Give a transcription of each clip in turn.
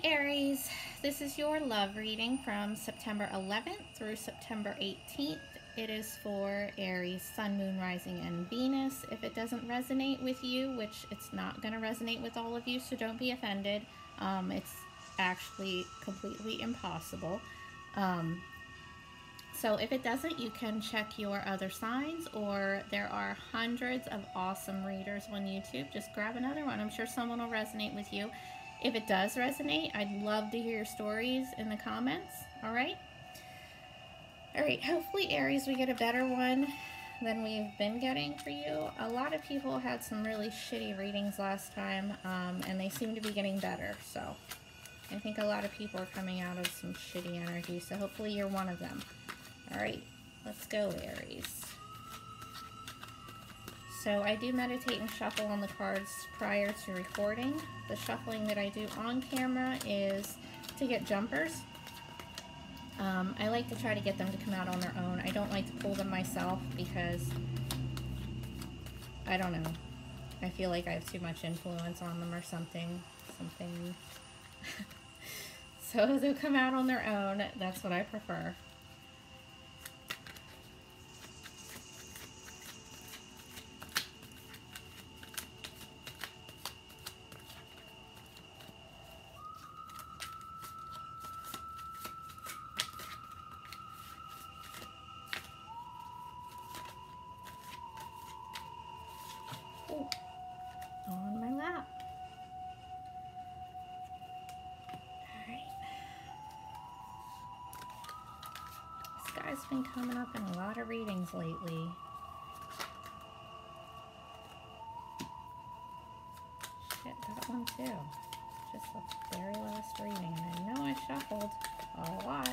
Aries, this is your love reading from September 11th through September 18th. It is for Aries, Sun, Moon, Rising, and Venus. If it doesn't resonate with you, which it's not going to resonate with all of you, so don't be offended. It's actually completely impossible. So if it doesn't, you can check your other signs, or there are hundreds of awesome readers on YouTube. Just grab another one. I'm sure someone will resonate with you. If it does resonate, I'd love to hear your stories in the comments. All right? All right, hopefully, Aries, we get a better one than we've been getting for you. A lot of people had some really shitty readings last time, and they seem to be getting better. So I think a lot of people are coming out of some shitty energy, so hopefully you're one of them. All right, let's go, Aries. So I do meditate and shuffle on the cards prior to recording. The shuffling that I do on camera is to get jumpers. I like to try to get them to come out on their own. I don't like to pull them myself because, I don't know, I feel like I have too much influence on them or something. So they'll come out on their own. That's what I prefer. On my lap. Alright. This guy's been coming up in a lot of readings lately. Shit, that one too. Just the very last reading. And I know I shuffled a lot.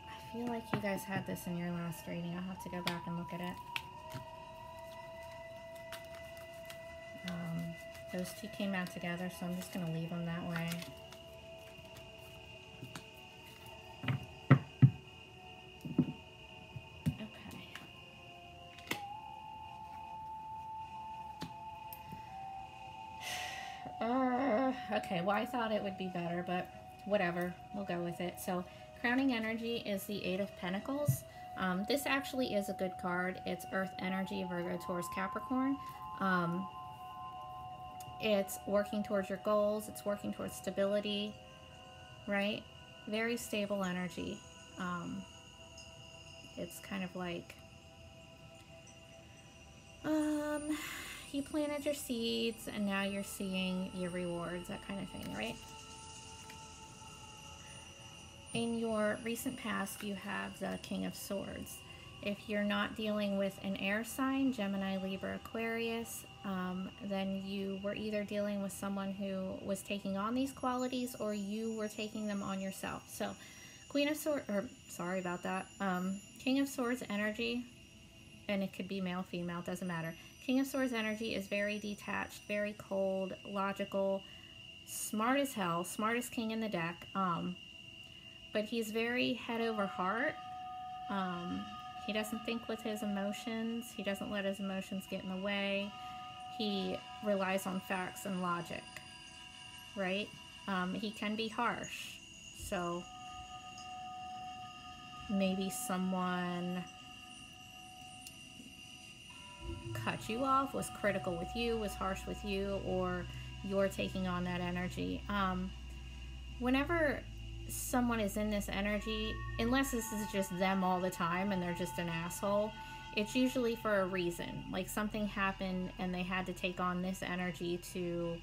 I feel like you guys had this in your last reading. I'll have to go back and look at it. Those two came out together, so I'm just going to leave them that way. Okay. Okay, well, I thought it would be better, but whatever. We'll go with it. So crowning energy is the Eight of Pentacles. This actually is a good card. It's Earth energy, Virgo, Taurus, Capricorn. It's working towards your goals. It's working towards stability, right? Very stable energy. It's kind of like you planted your seeds and now you're seeing your rewards, that kind of thing, right? In your recent past, you have the King of Swords. If you're not dealing with an air sign, Gemini, Libra, Aquarius, then you were either dealing with someone who was taking on these qualities or you were taking them on yourself. So Queen of Swords, or sorry about that, King of Swords energy, and it could be male, female, doesn't matter. King of Swords energy is very detached, very cold, logical, smart as hell, smartest king in the deck. But he's very head over heart. He doesn't think with his emotions. He doesn't let his emotions get in the way. He relies on facts and logic, right? He can be harsh. So maybe someone cut you off, was critical with you, was harsh with you, or you're taking on that energy. Whenever someone is in this energy, unless this is just them all the time and they're just an asshole, it's usually for a reason. Like something happened and they had to take on this energy to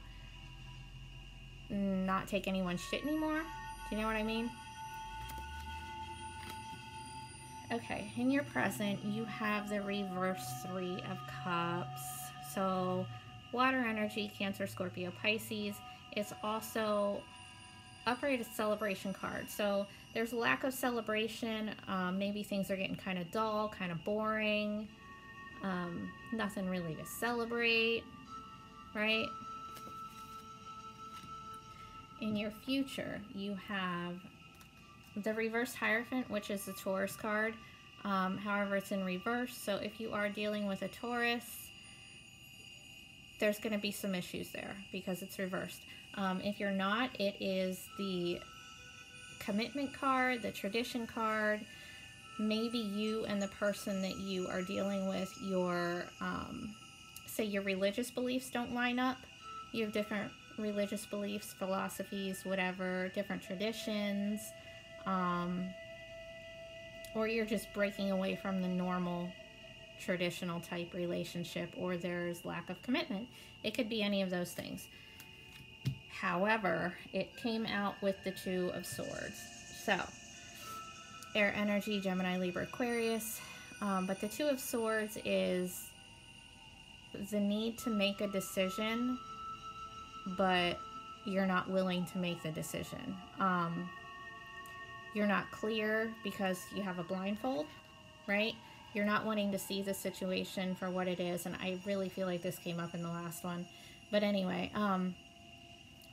not take anyone's shit anymore. Do you know what I mean? Okay, in your present, you have the reverse Three of Cups. So water energy, Cancer, Scorpio, Pisces. It's also upright celebration card. So there's lack of celebration. Maybe things are getting kind of dull, kind of boring. Nothing really to celebrate, right? In your future, you have the reversed Hierophant, which is the Taurus card. However, it's in reverse. So if you are dealing with a Taurus, there's going to be some issues there because it's reversed. If you're not, it is the commitment card, the tradition card. Maybe you and the person that you are dealing with, your, say your religious beliefs don't line up. You have different religious beliefs, philosophies, whatever, different traditions, or you're just breaking away from the normal traditional type relationship, or there's lack of commitment. It could be any of those things. However, it came out with the Two of Swords. So, air energy, Gemini, Libra, Aquarius. But the Two of Swords is the need to make a decision, but you're not willing to make the decision. You're not clear because you have a blindfold, right? You're not wanting to see the situation for what it is, and I really feel like this came up in the last one. But anyway,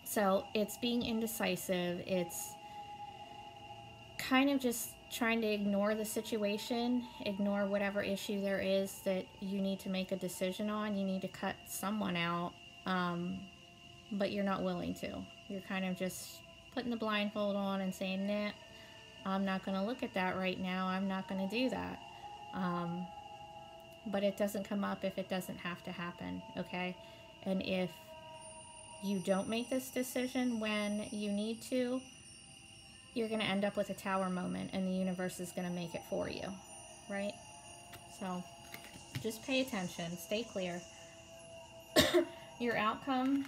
so it's being indecisive. It's kind of just trying to ignore the situation, ignore whatever issue there is that you need to make a decision on. You need to cut someone out, but you're not willing to. You're kind of just putting the blindfold on and saying, nah, I'm not going to look at that right now. I'm not going to do that. But it doesn't come up if it doesn't have to happen, okay? And if you don't make this decision when you need to, you're going to end up with a tower moment, and the universe is going to make it for you, right? So just pay attention, stay clear. Your outcome,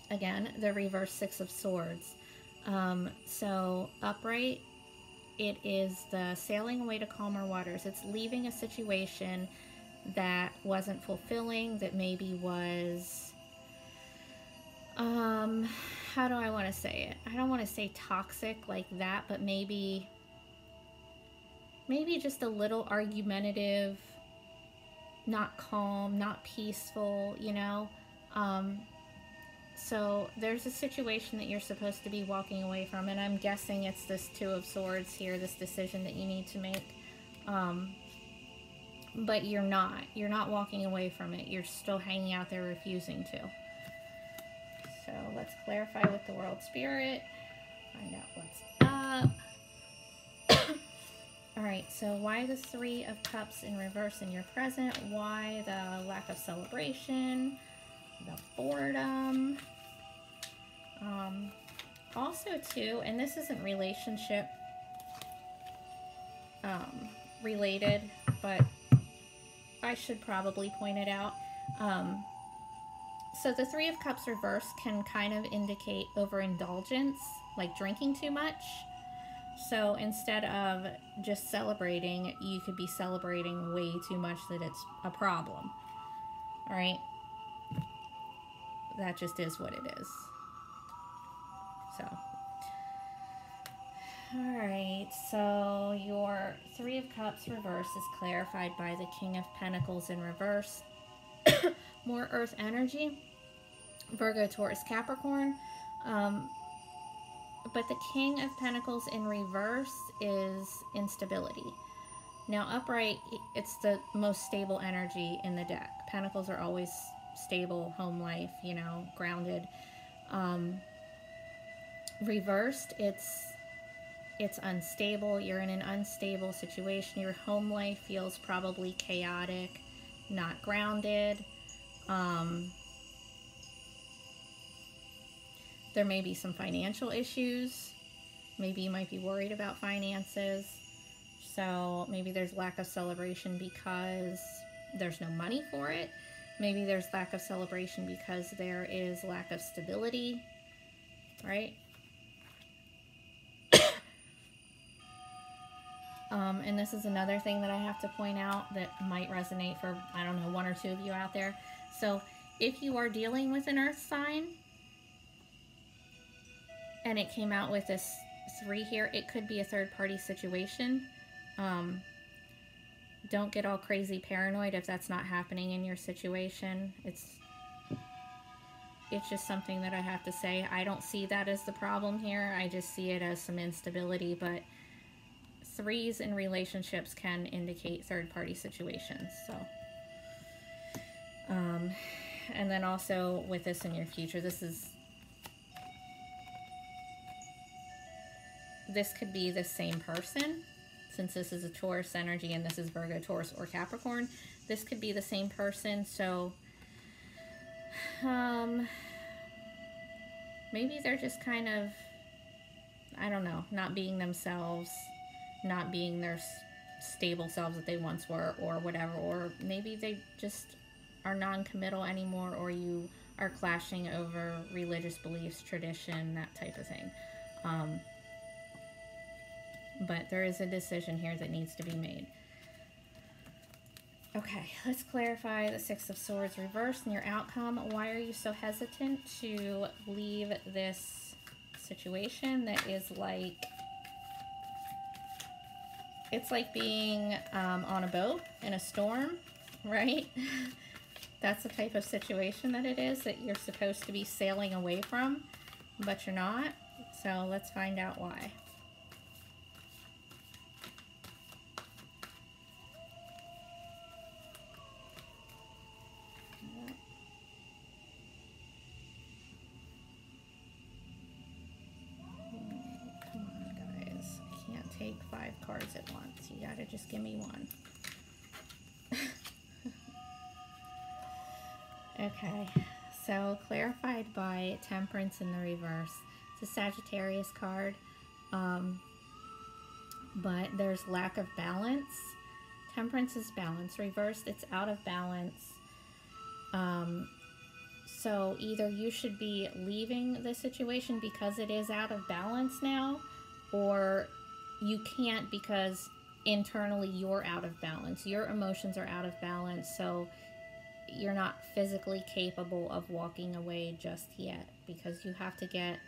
again, the reverse Six of Swords. So upright, it is the sailing away to calmer waters. It's leaving a situation that wasn't fulfilling, that maybe was, how do I want to say it? I don't want to say toxic like that, but maybe just a little argumentative, not calm, not peaceful, you know? So there's a situation that you're supposed to be walking away from, and I'm guessing it's this Two of Swords here, this decision that you need to make. But you're not walking away from it. You're still hanging out there refusing to. So let's clarify with the World Spirit, find out what's up. All right, so why the Three of Cups in reverse in your present? Why the lack of celebration? The boredom. Also too, and this isn't relationship related, but I should probably point it out. So the Three of Cups reverse can kind of indicate overindulgence, like drinking too much. So instead of just celebrating, you could be celebrating way too much that it's a problem. All right? That just is what it is. So, all right, so your Three of Cups reverse is clarified by the King of Pentacles in reverse. More earth energy, Virgo, Taurus, Capricorn. But the King of Pentacles in reverse is instability. Now, upright, it's the most stable energy in the deck. Pentacles are always stable, home life, you know, grounded. Reversed, it's unstable. You're in an unstable situation. Your home life feels probably chaotic, not grounded. There may be some financial issues. Maybe you might be worried about finances. So maybe there's lack of celebration because there's no money for it. Maybe there's lack of celebration because there is lack of stability, right? And this is another thing that I have to point out that might resonate for, I don't know, one or two of you out there. So if you are dealing with an earth sign and it came out with this 3 here, it could be a third-party situation. Don't get all crazy paranoid if that's not happening in your situation. it's just something that I have to say. I don't see that as the problem here. I just see it as some instability, but threes in relationships can indicate third-party situations. So, and then also with this in your future, this could be the same person. Since this is a Taurus energy and this is Virgo, Taurus, or Capricorn, this could be the same person. So, maybe they're just kind of, I don't know, not being themselves, not being their stable selves that they once were, or whatever, or maybe they just are non-committal anymore, or you are clashing over religious beliefs, tradition, that type of thing. But there is a decision here that needs to be made. Okay, let's clarify the Six of Swords reversed and your outcome. Why are you so hesitant to leave this situation that is like, it's like being on a boat in a storm, right? That's the type of situation that it is, that you're supposed to be sailing away from, but you're not. So let's find out why. Take 5 cards at once. You gotta just give me one. Okay, so clarified by Temperance in the reverse. It's a Sagittarius card, but there's lack of balance. Temperance is balance. Reversed, it's out of balance. So either you should be leaving the situation because it is out of balance now, or you can't because internally you're out of balance. Your emotions are out of balance, so you're not physically capable of walking away just yet, because you have to get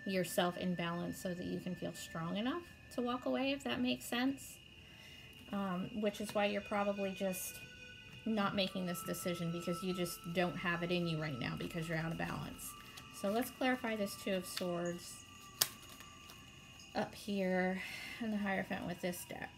yourself in balance so that you can feel strong enough to walk away, if that makes sense. Which is why you're probably just not making this decision, because you just don't have it in you right now because you're out of balance. So let's clarify this Two of Swords up here in the Hierophant with this deck.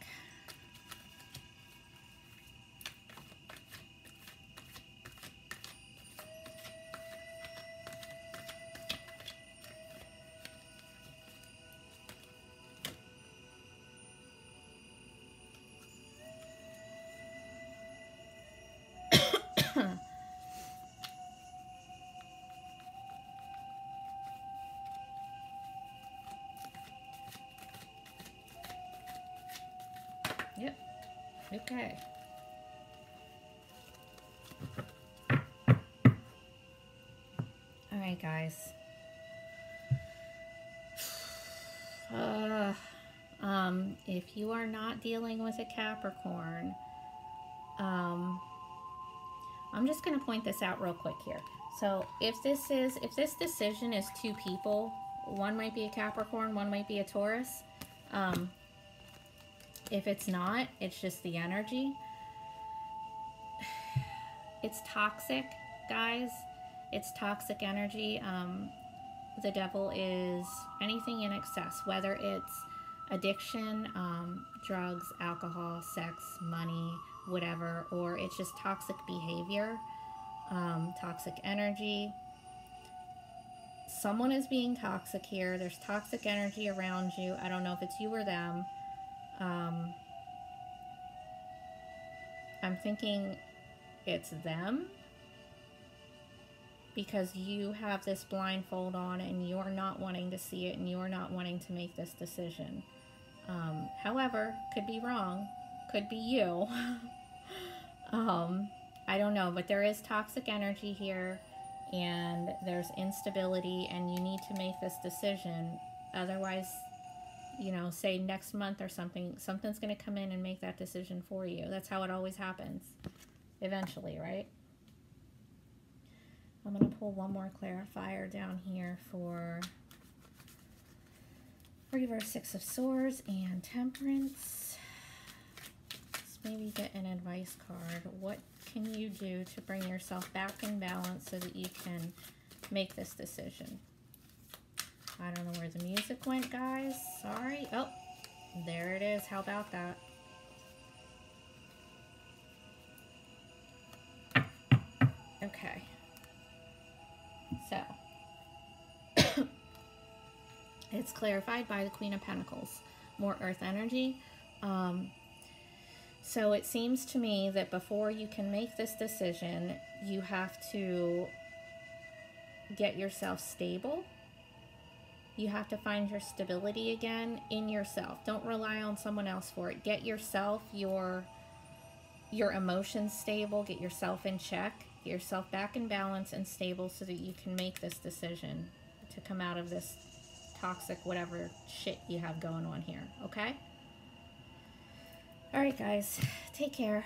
Yep. Okay. All right, guys. If you are not dealing with a Capricorn, I'm just going to point this out real quick here. So if this decision is 2 people, one might be a Capricorn, one might be a Taurus. If it's not, it's just the energy. It's toxic, guys. It's toxic energy. The devil is anything in excess, whether it's addiction, drugs, alcohol, sex, money, whatever, or it's just toxic behavior, toxic energy. Someone is being toxic here. There's toxic energy around you. I don't know if it's you or them. I'm thinking it's them, because you have this blindfold on and you're not wanting to see it and you're not wanting to make this decision. However, could be wrong, could be you. I don't know, but there is toxic energy here and there's instability, and you need to make this decision. Otherwise, you know, say next month or something's going to come in and make that decision for you. That's how it always happens eventually, right? I'm going to pull one more clarifier down here for reverse Six of Swords and Temperance. Let's maybe get an advice card. What can you do to bring yourself back in balance so that you can make this decision. I don't know where the music went, guys. Sorry. Oh, there it is. How about that? Okay. So, it's clarified by the Queen of Pentacles. More earth energy. So it seems to me that before you can make this decision, you have to get yourself stable. You have to find your stability again in yourself. Don't rely on someone else for it. Get yourself, your emotions stable. Get yourself in check. Get yourself back in balance and stable so that you can make this decision to come out of this toxic whatever shit you have going on here. Okay? All right, guys. Take care.